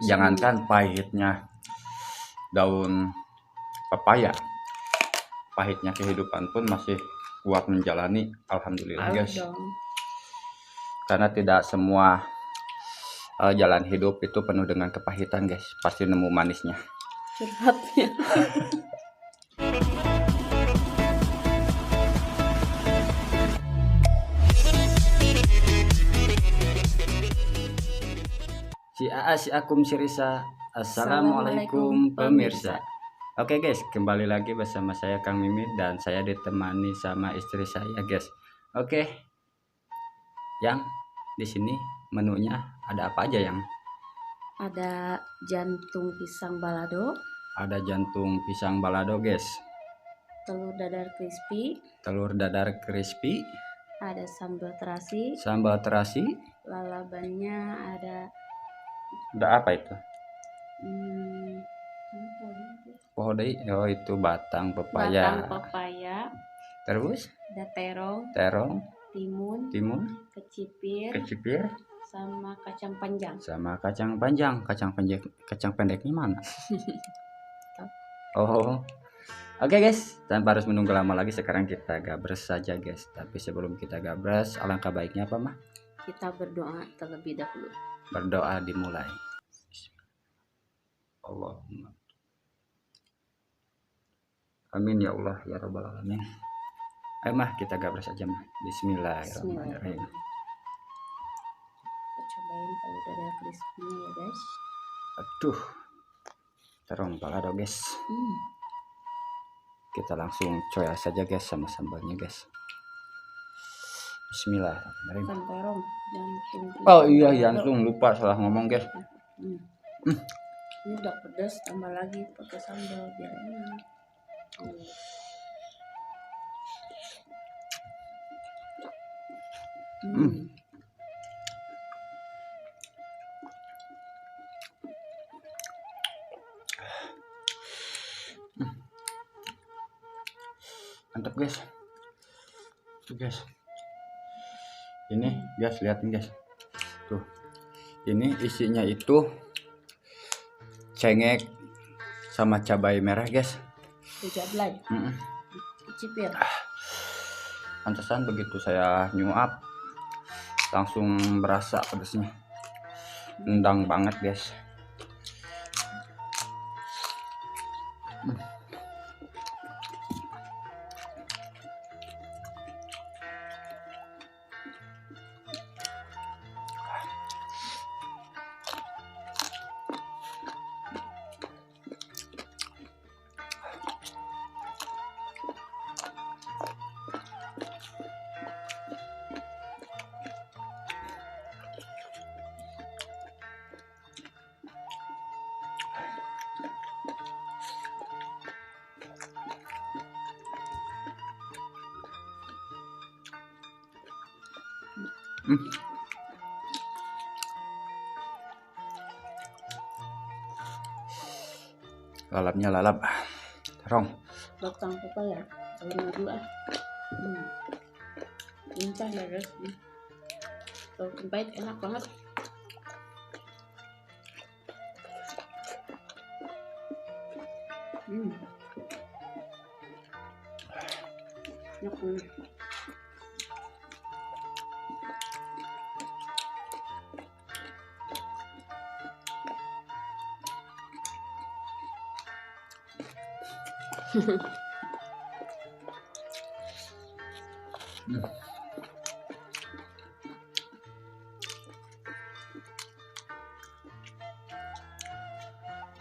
Jangankan pahitnya daun pepaya, pahitnya kehidupan pun masih kuat menjalani. Alhamdulillah guys. Karena tidak semua jalan hidup itu penuh dengan kepahitan guys, pasti nemu manisnya. Curhatnya. Si Aa, si Akum, si Risa. Assalamualaikum pemirsa. Oke guys, kembali lagi bersama saya Kang Mimin dan saya ditemani sama istri saya guys. Oke, yang di sini menunya ada apa aja yang? Ada jantung pisang balado, Ada jantung pisang balado guys, telur dadar crispy, ada sambal terasi, lalabannya ada apa itu? Pohon oh itu batang pepaya. Terus ada terong, timun, kecipir, sama kacang panjang. Kacang pendeknya mana? Oh. Oke guys, tanpa harus menunggu lama lagi, sekarang kita gabres saja guys. Tapi sebelum kita gabres, alangkah baiknya apa mah? Kita berdoa terlebih dahulu. Berdoa dimulai. Allahumma amin ya Allah ya rabbal alamin. Ayo mah kita gabres aja mah. Bismillahirrahmanirrahim. Kita cobain telur dadar crispy ya guys. Aduh, terong balado guys. Kita langsung coya saja guys sama sambalnya guys. Bismillahirrahmanirrahim. Terong, jantung. Oh iya, jantung, lupa salah ngomong guys. Ini udah pedas, tambah lagi pakai sambal biar enak. Mantap guys. Tuh guys. Ini guys, liatin guys. Tuh. Ini isinya itu cengek sama cabai merah guys. Jablay. Kecipir. Pantesan begitu saya nyuap langsung berasa pedasnya. Nendang banget guys. Lalapnya lalap terong. Batang pepaya, sayur dulu ah. Lincah ya guys. Kalau pahit enak banget. Enak banget.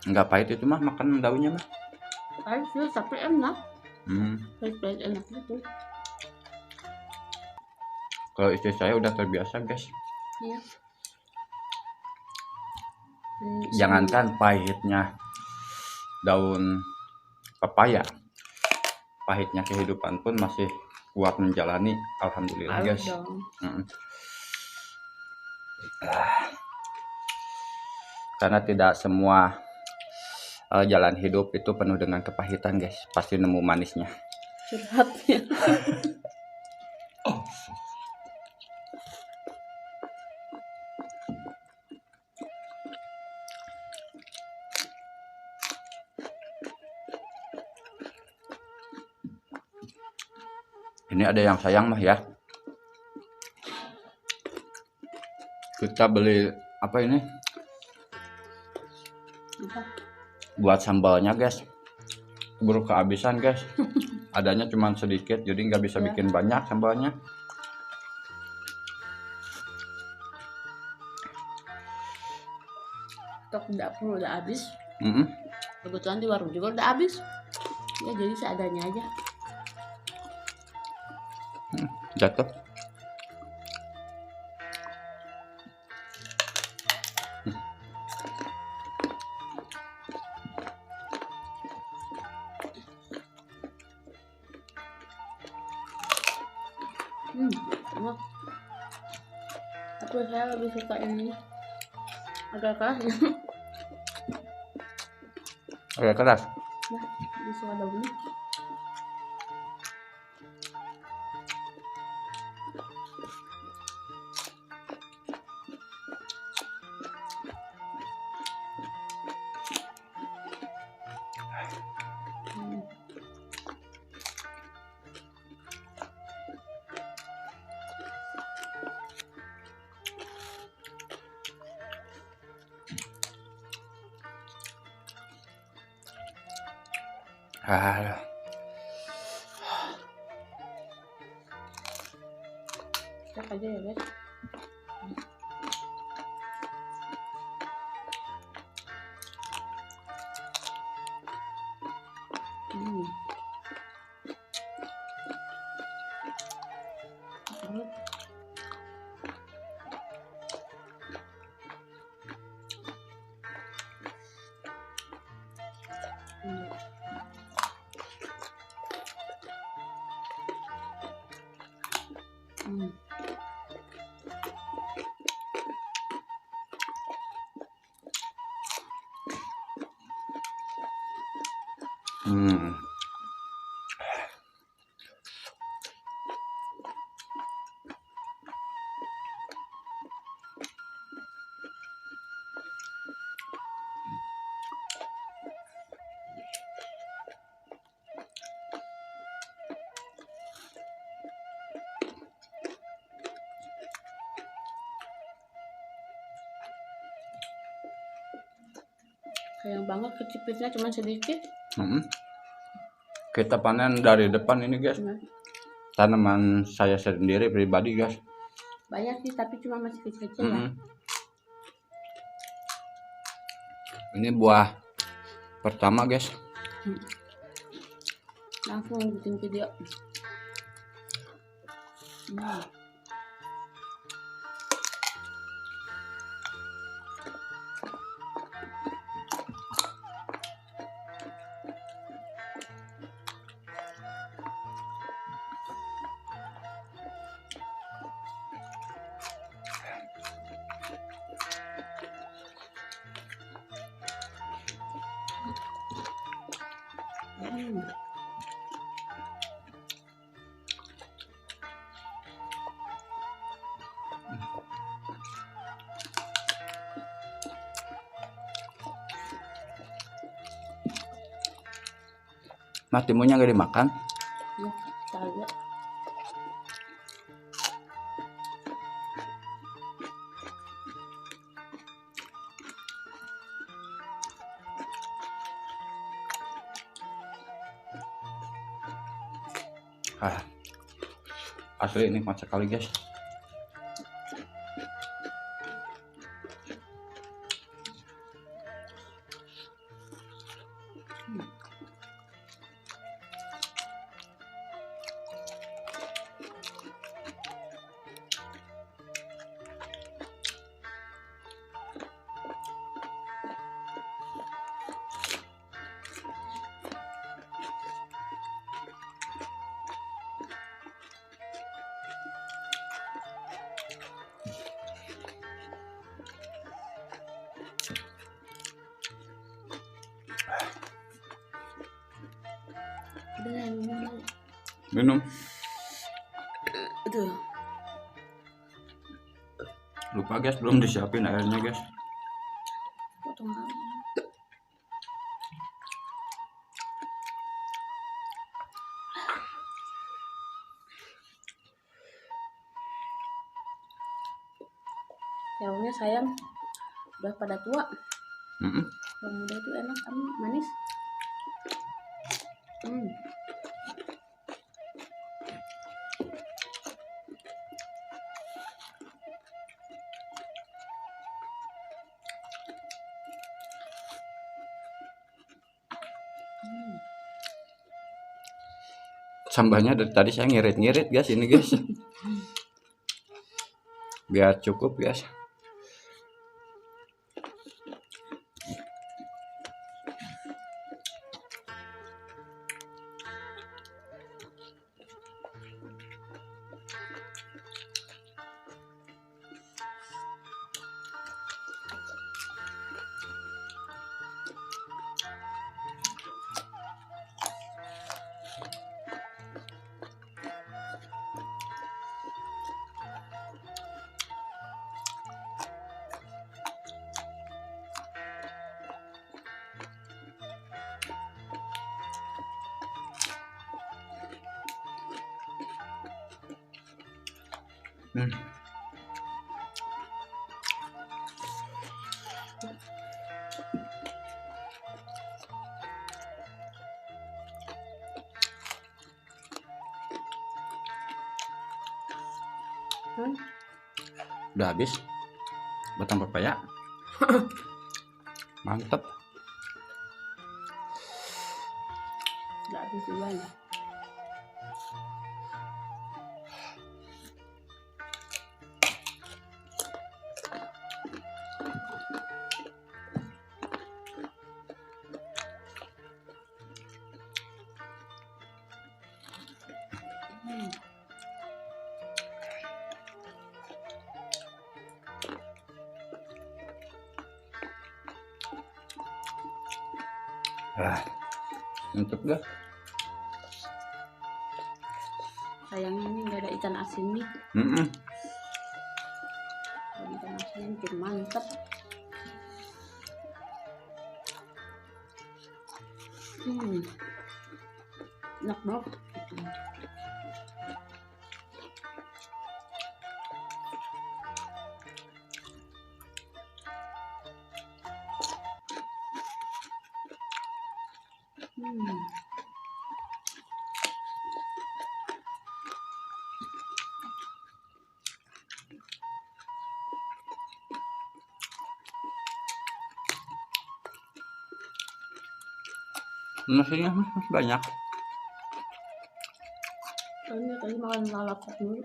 Enggak pahit itu mah, makan daunnya mah. Pahit sih tapi enak. Pahit enak gitu. Kalau istri saya udah terbiasa guys. Iya. Jangankan pahitnya daun pepaya, pahitnya kehidupan pun masih kuat menjalani. Alhamdulillah guys. Karena tidak semua jalan hidup itu penuh dengan kepahitan guys, pasti nemu manisnya. Curhatnya. Ini ada yang sayang mah ya. Kita beli apa ini? Apa? Buat sambalnya guys. Buru kehabisan guys. Adanya cuma sedikit, jadi nggak bisa Ya. bikin banyak sambalnya. Stok dapur udah habis. Mm-mm. Kebetulan di warung juga udah habis. Ya jadi seadanya aja. Jatuh. Enak. Tapi saya lebih suka ini. Agak keras ya. Agak keras. Nah, lebih suka daunnya. Hmm. Ah, Cek aja ya guys. Hmm. Banget. Hmm. Hmm. hmm. Sayang banget kecipitnya cuma sedikit. Mm-mm. Kita panen dari depan ini guys. Nah, Tanaman saya sendiri pribadi guys. banyak sih tapi cuma masih kecil-kecil ya. Mm-mm. Ini buah pertama guys. Langsung bikin video. Hmm. Hmm. Mas timunnya nggak dimakan. Ya, kita Ah, asli nikmat sekali guys. udah lah, minum. Minum. Aduh. Lupa guys, belum disiapin airnya guys. Potong lagi. Daunnya sayang udah pada tua. Mm-mm. Yang muda itu enak, manis. Sambahnya dari tadi saya ngirit-ngirit guys ini guys. Biar cukup guys. Udah habis batang pepaya. Mantep. Udah habis duluan. Mantep dah. Sayangnya ini nggak ada ikan asinnya. Kalau ikan asin bikin mantep. Enak banget. Nasinya banyak. Soalnya tadi makan lalapap dulu.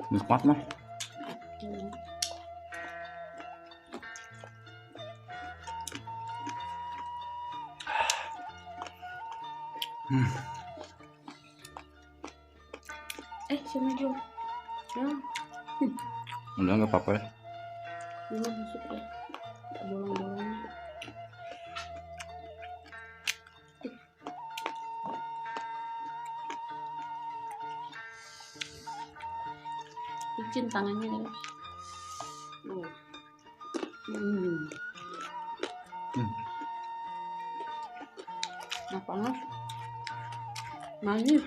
Nikmat mah. Sini dulu. Ya. Udah nggak apa-apa ya. Ini masuk ya. Bolong-bolongnya. Licin tangannya guys. Nah, panas. Manis.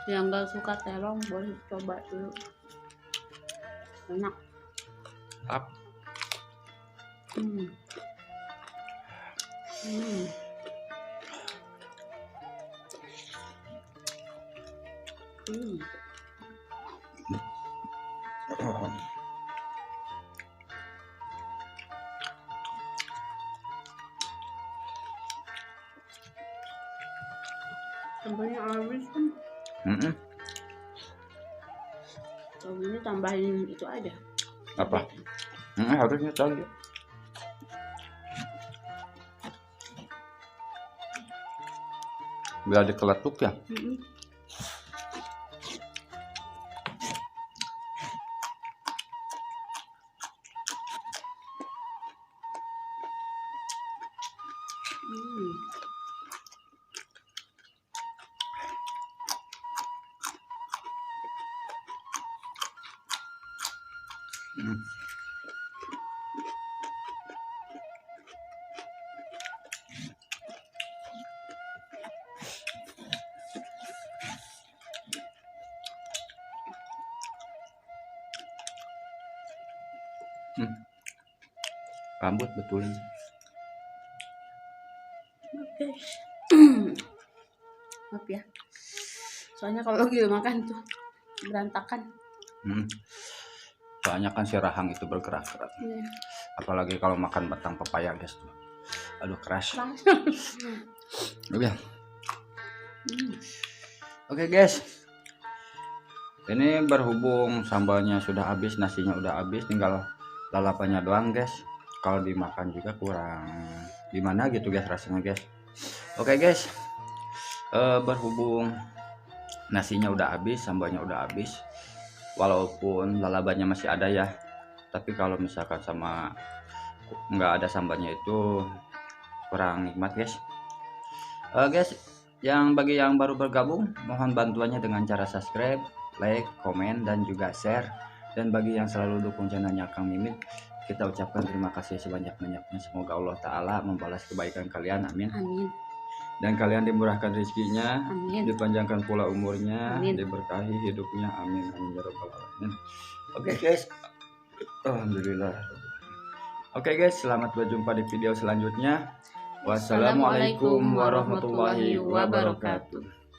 Yang gak suka terong boleh coba dulu. Enak. Ap. Sambalnya habis kan. Mm-mm. Kalau ini tambahin itu aja. Apa? Harusnya tahu ya. Biar dikeletuk ya. Mm-mm. Mm. Rambut betulin. Oke. Maaf ya. Soalnya kalau lagi makan tuh berantakan. Soalnya kan si rahang itu bergerak-gerak. Iya. Apalagi kalau makan batang pepaya guys tuh. Aduh keras. Keras. Oke. Oke guys. Ini berhubung sambalnya sudah habis, nasinya udah habis, tinggal lalapannya doang guys. Kalau dimakan juga kurang gimana gitu guys rasanya guys. Oke guys. Berhubung nasinya udah habis, sambalnya udah habis, walaupun lalabannya masih ada ya, tapi kalau misalkan sama nggak ada sambalnya itu kurang nikmat guys. Guys, bagi yang baru bergabung, mohon bantuannya dengan cara subscribe, like, komen, dan juga share. Dan bagi yang selalu dukung channelnya Kang Mimin, kita ucapkan terima kasih sebanyak-banyaknya. Semoga Allah Ta'ala membalas kebaikan kalian, amin. Amin. Dan kalian dimurahkan rezekinya, Amin. dipanjangkan pula umurnya, Amin. diberkahi hidupnya, amin amin ya rabbal alamin. Oke guys, alhamdulillah. Oke guys, selamat berjumpa di video selanjutnya. Wassalamualaikum warahmatullahi wabarakatuh.